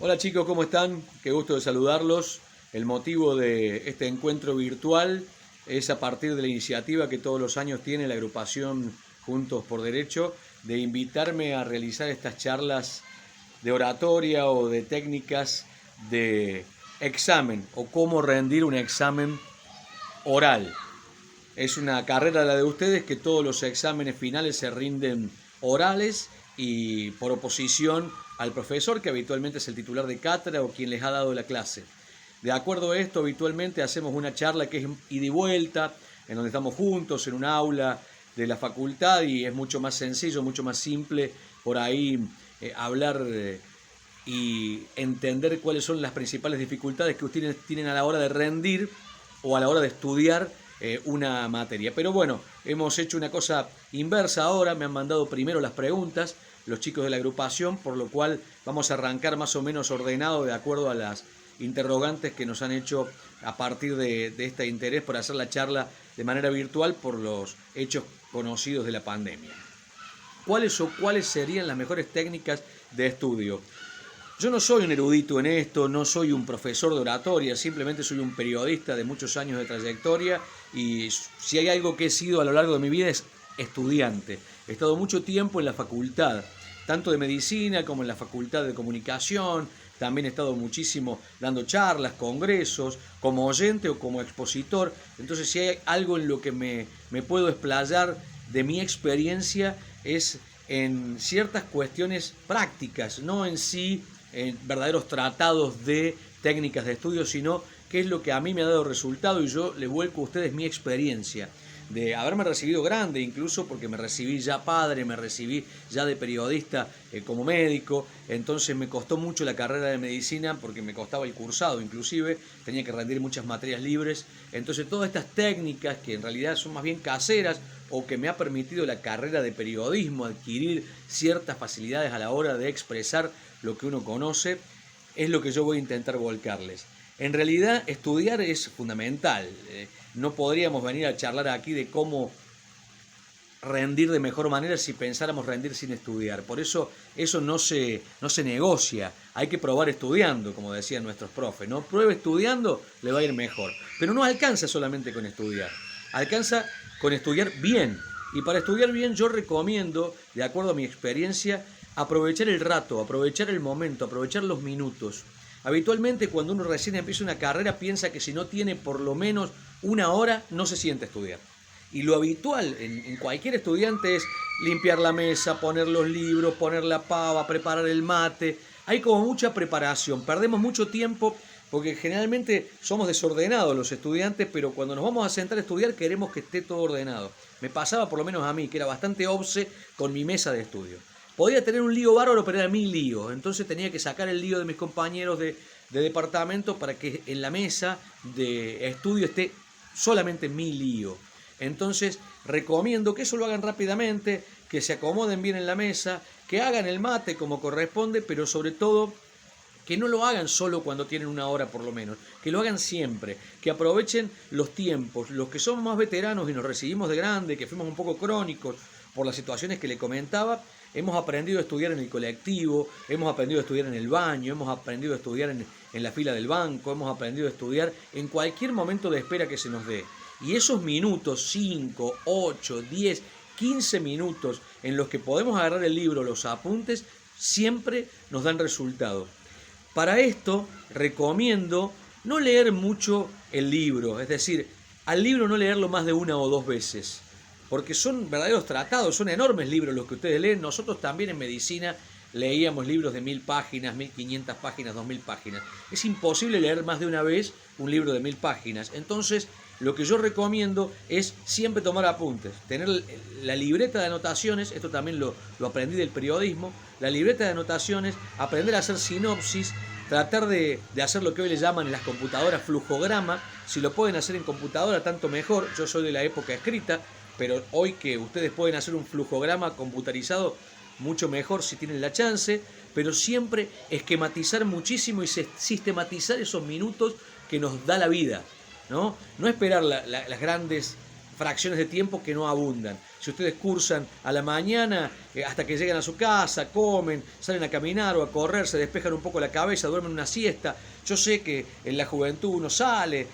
Hola chicos, ¿cómo están? Qué gusto de saludarlos. El motivo de este encuentro virtual es a partir de la iniciativa que todos los años tiene la agrupación Juntos por Derecho de invitarme a realizar estas charlas de oratoria o de técnicas de examen o cómo rendir un examen oral. Es una carrera la de ustedes que todos los exámenes finales se rinden orales y por oposición al profesor, que habitualmente es el titular de cátedra o quien les ha dado la clase. De acuerdo a esto, habitualmente hacemos una charla que es ida y vuelta, en donde estamos juntos en un aula de la facultad y es mucho más sencillo, mucho más simple por ahí hablar y entender cuáles son las principales dificultades que ustedes tienen a la hora de rendir o a la hora de estudiar una materia. Pero bueno, hemos hecho una cosa inversa ahora, me han mandado primero las preguntas los chicos de la agrupación, por lo cual vamos a arrancar más o menos ordenado de acuerdo a las interrogantes que nos han hecho a partir de este interés por hacer la charla de manera virtual por los hechos conocidos de la pandemia. ¿Cuáles serían las mejores técnicas de estudio? Yo no soy un erudito en esto, no soy un profesor de oratoria, simplemente soy un periodista de muchos años de trayectoria y si hay algo que he sido a lo largo de mi vida es estudiante. He estado mucho tiempo en la facultad, tanto de medicina como en la facultad de comunicación, también he estado muchísimo dando charlas, congresos, como oyente o como expositor. Entonces si hay algo en lo que me puedo explayar de mi experiencia es en ciertas cuestiones prácticas, no en sí en verdaderos tratados de técnicas de estudio, sino qué es lo que a mí me ha dado resultado y yo le vuelco a ustedes mi experiencia de haberme recibido grande, incluso porque me recibí ya padre, me recibí ya de periodista como médico, entonces me costó mucho la carrera de medicina porque me costaba el cursado inclusive, tenía que rendir muchas materias libres, entonces todas estas técnicas que en realidad son más bien caseras o que me ha permitido la carrera de periodismo adquirir ciertas facilidades a la hora de expresar lo que uno conoce, es lo que yo voy a intentar volcarles. En realidad, estudiar es fundamental. No podríamos venir a charlar aquí de cómo rendir de mejor manera si pensáramos rendir sin estudiar. Por eso no se negocia. Hay que probar estudiando, como decían nuestros profes, ¿no? Pruebe estudiando, le va a ir mejor. Pero no alcanza solamente con estudiar. Alcanza con estudiar bien. Y para estudiar bien yo recomiendo, de acuerdo a mi experiencia, aprovechar el rato, aprovechar el momento, aprovechar los minutos. Habitualmente cuando uno recién empieza una carrera piensa que si no tiene por lo menos una hora no se siente a estudiar. Y lo habitual en cualquier estudiante es limpiar la mesa, poner los libros, poner la pava, preparar el mate. Hay como mucha preparación, perdemos mucho tiempo porque generalmente somos desordenados los estudiantes, pero cuando nos vamos a sentar a estudiar queremos que esté todo ordenado. Me pasaba por lo menos a mí, que era bastante obse con mi mesa de estudio. Podía tener un lío bárbaro, pero era mi lío. Entonces tenía que sacar el lío de mis compañeros de departamento para que en la mesa de estudio esté solamente mi lío. Entonces recomiendo que eso lo hagan rápidamente, que se acomoden bien en la mesa, que hagan el mate como corresponde, pero sobre todo que no lo hagan solo cuando tienen una hora por lo menos, que lo hagan siempre, que aprovechen los tiempos. Los que somos más veteranos y nos recibimos de grande, que fuimos un poco crónicos por las situaciones que le comentaba, hemos aprendido a estudiar en el colectivo, hemos aprendido a estudiar en el baño, hemos aprendido a estudiar en la fila del banco, hemos aprendido a estudiar en cualquier momento de espera que se nos dé. Y esos minutos, 5, 8, 10, 15 minutos en los que podemos agarrar el libro, los apuntes, siempre nos dan resultado. Para esto recomiendo no leer mucho el libro, es decir, al libro no leerlo más de una o dos veces, porque son verdaderos tratados, son enormes libros los que ustedes leen. Nosotros también en medicina leíamos libros de 1000 páginas, 1500 páginas, 2000 páginas. Es imposible leer más de una vez un libro de 1000 páginas. Entonces, lo que yo recomiendo es siempre tomar apuntes, tener la libreta de anotaciones, esto también lo aprendí del periodismo, la libreta de anotaciones, aprender a hacer sinopsis, tratar de hacer lo que hoy le llaman en las computadoras flujograma. Si lo pueden hacer en computadora, tanto mejor. Yo soy de la época escrita, pero hoy que ustedes pueden hacer un flujograma computarizado, mucho mejor si tienen la chance, pero siempre esquematizar muchísimo y sistematizar esos minutos que nos da la vida, ¿no? No esperar las grandes fracciones de tiempo que no abundan. Si ustedes cursan a la mañana, hasta que llegan a su casa, comen, salen a caminar o a correr, se despejan un poco la cabeza, duermen una siesta. Yo sé que en la juventud uno sale,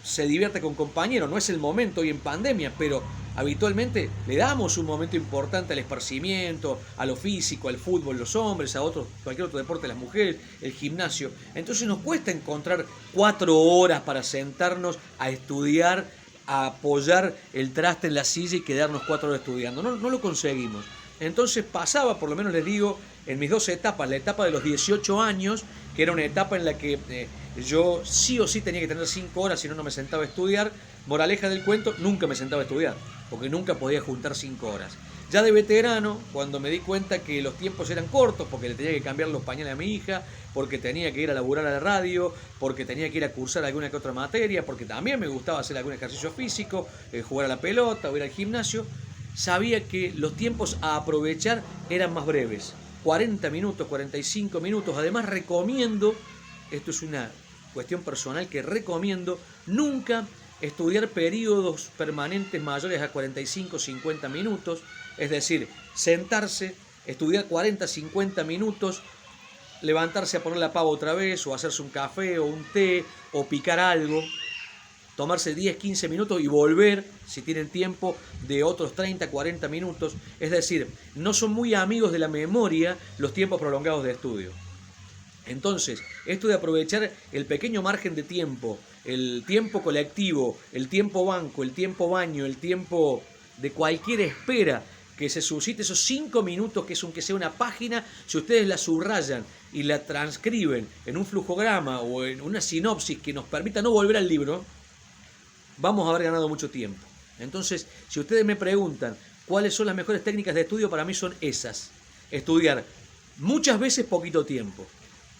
se divierte con compañeros, no es el momento hoy en pandemia, pero habitualmente le damos un momento importante al esparcimiento, a lo físico, al fútbol, los hombres, a otros, cualquier otro deporte, las mujeres, el gimnasio. Entonces nos cuesta encontrar 4 horas para sentarnos a estudiar, a apoyar el traste en la silla y quedarnos 4 horas estudiando. No lo conseguimos. Entonces pasaba, por lo menos les digo, en mis 2 etapas, la etapa de los 18 años, que era una etapa en la que yo sí o sí tenía que tener 5 horas, si no, no me sentaba a estudiar. Moraleja del cuento, nunca me sentaba a estudiar, porque nunca podía juntar 5 horas. Ya de veterano, cuando me di cuenta que los tiempos eran cortos, porque le tenía que cambiar los pañales a mi hija, porque tenía que ir a laburar a la radio, porque tenía que ir a cursar alguna que otra materia, porque también me gustaba hacer algún ejercicio físico, jugar a la pelota o ir al gimnasio, sabía que los tiempos a aprovechar eran más breves. 40 minutos, 45 minutos. Además recomiendo, esto es una cuestión personal que recomiendo, nunca estudiar periodos permanentes mayores a 45, 50 minutos. Es decir, sentarse, estudiar 40, 50 minutos, levantarse a poner la pava otra vez, o hacerse un café o un té, o picar algo, tomarse 10, 15 minutos y volver, si tienen tiempo, de otros 30, 40 minutos. Es decir, no son muy amigos de la memoria los tiempos prolongados de estudio. Entonces, esto de aprovechar el pequeño margen de tiempo, el tiempo colectivo, el tiempo banco, el tiempo baño, el tiempo de cualquier espera que se suscite, esos 5 minutos, que es aunque sea una página, si ustedes la subrayan y la transcriben en un flujograma o en una sinopsis que nos permita no volver al libro, vamos a haber ganado mucho tiempo. Entonces, si ustedes me preguntan cuáles son las mejores técnicas de estudio, para mí son esas. Estudiar muchas veces poquito tiempo.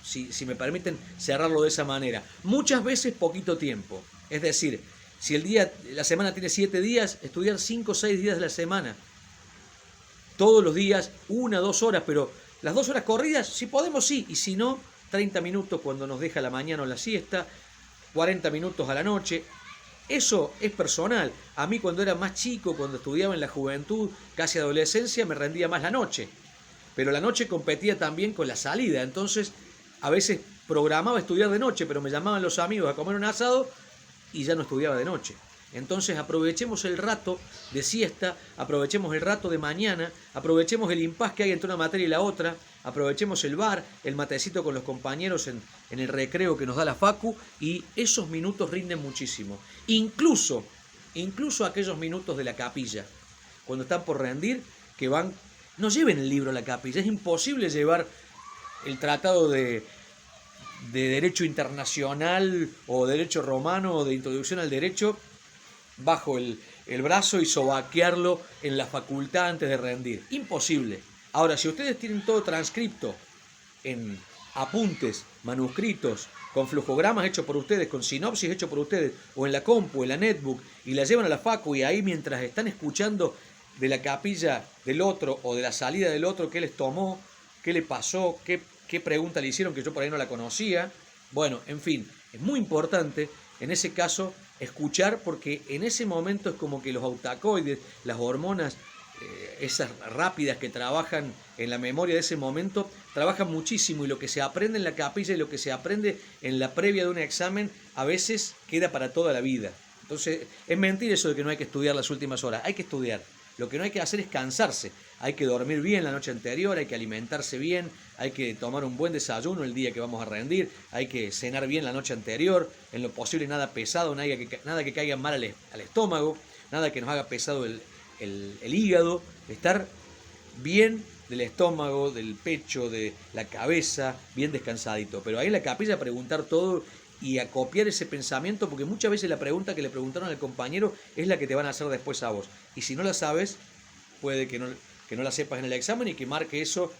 Si me permiten cerrarlo de esa manera. Muchas veces poquito tiempo. Es decir, si la semana tiene 7 días, estudiar 5 o 6 días de la semana. Todos los días, 1 o 2 horas, pero las 2 horas corridas, si podemos, sí. Y si no, 30 minutos cuando nos deja la mañana o la siesta, 40 minutos a la noche. Eso es personal. A mí cuando era más chico, cuando estudiaba en la juventud, casi adolescencia, me rendía más la noche. Pero la noche competía también con la salida. Entonces, a veces programaba estudiar de noche, pero me llamaban los amigos a comer un asado y ya no estudiaba de noche. Entonces aprovechemos el rato de siesta, aprovechemos el rato de mañana, aprovechemos el impas que hay entre una materia y la otra, aprovechemos el bar, el matecito con los compañeros en el recreo que nos da la facu, y esos minutos rinden muchísimo. Incluso aquellos minutos de la capilla, cuando están por rendir, que van, no lleven el libro a la capilla, es imposible llevar el tratado de Derecho Internacional o Derecho Romano o de Introducción al Derecho bajo el brazo y sobaquearlo en la facultad antes de rendir. Imposible. Ahora, si ustedes tienen todo transcripto en apuntes, manuscritos, con flujogramas hechos por ustedes, con sinopsis hechos por ustedes, o en la compu, en la netbook, y la llevan a la facu, y ahí mientras están escuchando de la capilla del otro o de la salida del otro, qué les tomó, qué le pasó, qué pregunta le hicieron que yo por ahí no la conocía. Bueno, en fin, es muy importante en ese caso escuchar, porque en ese momento es como que los autacoides, las hormonas, esas rápidas que trabajan en la memoria de ese momento, trabajan muchísimo, y lo que se aprende en la capilla y lo que se aprende en la previa de un examen a veces queda para toda la vida. Entonces es mentira eso de que no hay que estudiar las últimas horas, hay que estudiar. Lo que no hay que hacer es cansarse. Hay que dormir bien la noche anterior, hay que alimentarse bien, hay que tomar un buen desayuno el día que vamos a rendir, hay que cenar bien la noche anterior, en lo posible nada pesado, nada que caiga mal al estómago, nada que nos haga pesado el hígado, estar bien del estómago, del pecho, de la cabeza, bien descansadito. Pero ahí en la capilla preguntar todo y a copiar ese pensamiento, porque muchas veces la pregunta que le preguntaron al compañero es la que te van a hacer después a vos. Y si no la sabes, puede que no la sepas en el examen y que marque eso,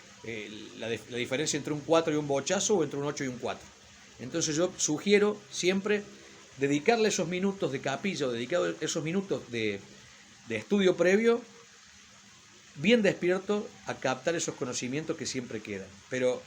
la diferencia entre un 4 y un bochazo, o entre un 8 y un 4. Entonces yo sugiero siempre dedicarle esos minutos de capilla, o dedicar esos minutos de estudio previo, bien despierto, a captar esos conocimientos que siempre quedan. Pero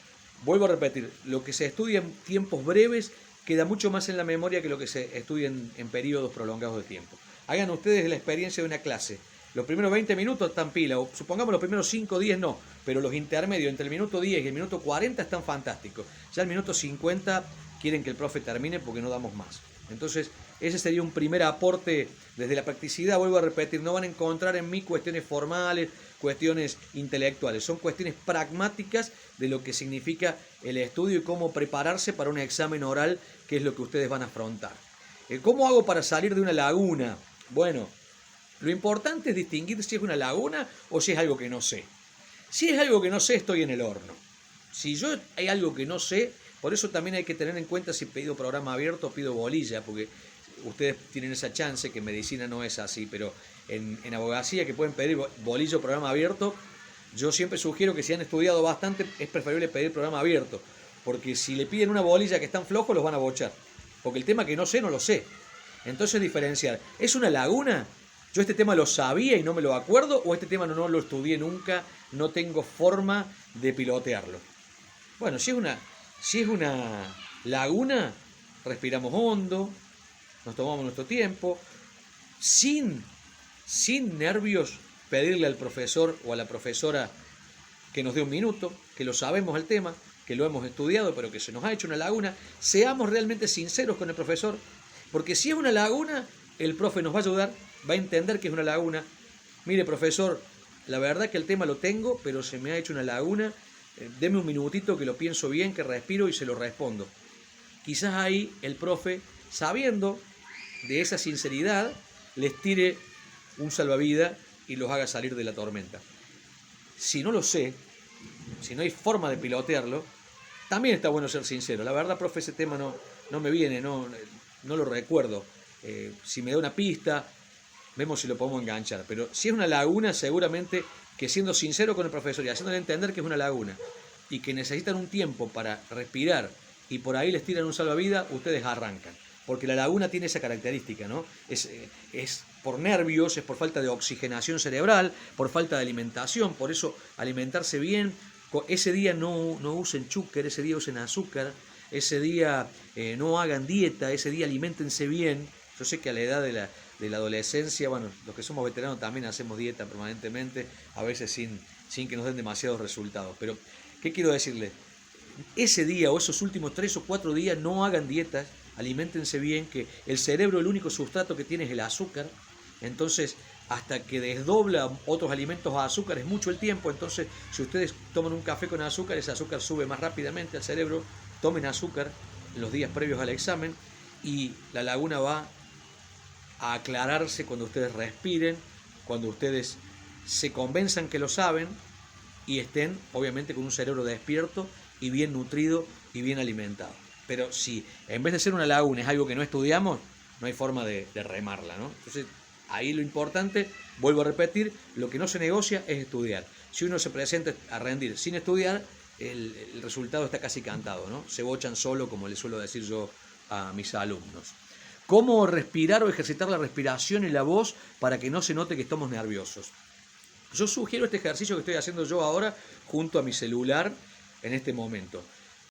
vuelvo a repetir, lo que se estudia en tiempos breves queda mucho más en la memoria que lo que se estudia en periodos prolongados de tiempo. Hagan ustedes la experiencia de una clase. Los primeros 20 minutos están pila, o supongamos los primeros 5 o 10 no, pero los intermedios entre el minuto 10 y el minuto 40 están fantásticos. Ya el minuto 50 quieren que el profe termine porque no damos más. Entonces, ese sería un primer aporte desde la practicidad. Vuelvo a repetir, no van a encontrar en mí cuestiones formales, cuestiones intelectuales. Son cuestiones pragmáticas de lo que significa el estudio y cómo prepararse para un examen oral, que es lo que ustedes van a afrontar. ¿Cómo hago para salir de una laguna? Bueno, lo importante es distinguir si es una laguna o si es algo que no sé. Si es algo que no sé, estoy en el horno. Si yo hay algo que no sé, por eso también hay que tener en cuenta si pido programa abierto o pido bolilla, porque ustedes tienen esa chance, que en medicina no es así, pero en abogacía que pueden pedir bolilla o programa abierto, yo siempre sugiero que si han estudiado bastante, es preferible pedir programa abierto, porque si le piden una bolilla que están flojos, los van a bochar, porque el tema que no sé, no lo sé. Entonces diferenciar, ¿es una laguna? ¿Yo este tema lo sabía y no me lo acuerdo? ¿O este tema no lo estudié nunca, no tengo forma de pilotearlo? Bueno, si es una laguna, respiramos hondo, nos tomamos nuestro tiempo, sin nervios, pedirle al profesor o a la profesora que nos dé un minuto, que lo sabemos el tema, que lo hemos estudiado, pero que se nos ha hecho una laguna. Seamos realmente sinceros con el profesor, porque si es una laguna, el profe nos va a ayudar, va a entender que es una laguna. Mire, profesor, la verdad que el tema lo tengo, pero se me ha hecho una laguna, deme un minutito que lo pienso bien, que respiro y se lo respondo. Quizás ahí el profe, sabiendo de esa sinceridad, les tire un salvavidas y los haga salir de la tormenta. Si no lo sé, si no hay forma de pilotearlo, también está bueno ser sincero. La verdad, profe, ese tema no me viene, no lo recuerdo. Si me da una pista, vemos si lo podemos enganchar. Pero si es una laguna, seguramente que siendo sincero con el profesor y haciéndole entender que es una laguna y que necesitan un tiempo para respirar y por ahí les tiran un salvavidas, ustedes arrancan. Porque la laguna tiene esa característica, ¿no? Es por nervios, es por falta de oxigenación cerebral, por falta de alimentación. Por eso alimentarse bien. Ese día no usen chúcar, ese día usen azúcar, ese día no hagan dieta, ese día aliméntense bien. Yo sé que a la edad de la adolescencia, bueno, los que somos veteranos también hacemos dieta permanentemente, a veces sin que nos den demasiados resultados. Pero, ¿qué quiero decirles? Ese día o esos últimos 3 o 4 días no hagan dietas, aliméntense bien, que el cerebro el único sustrato que tiene es el azúcar. Entonces, hasta que desdobla otros alimentos a azúcar es mucho el tiempo. Entonces, si ustedes toman un café con azúcar, ese azúcar sube más rápidamente al cerebro. Tomen azúcar en los días previos al examen y la laguna va a aclararse cuando ustedes respiren, cuando ustedes se convenzan que lo saben y estén, obviamente, con un cerebro despierto y bien nutrido y bien alimentado. Pero si en vez de ser una laguna es algo que no estudiamos, no hay forma de remarla, ¿no? Entonces, ahí lo importante, vuelvo a repetir, lo que no se negocia es estudiar. Si uno se presenta a rendir sin estudiar, el resultado está casi cantado, ¿no? Se bochan solo, como le suelo decir yo a mis alumnos. ¿Cómo respirar o ejercitar la respiración y la voz para que no se note que estamos nerviosos? Yo sugiero este ejercicio que estoy haciendo yo ahora junto a mi celular en este momento.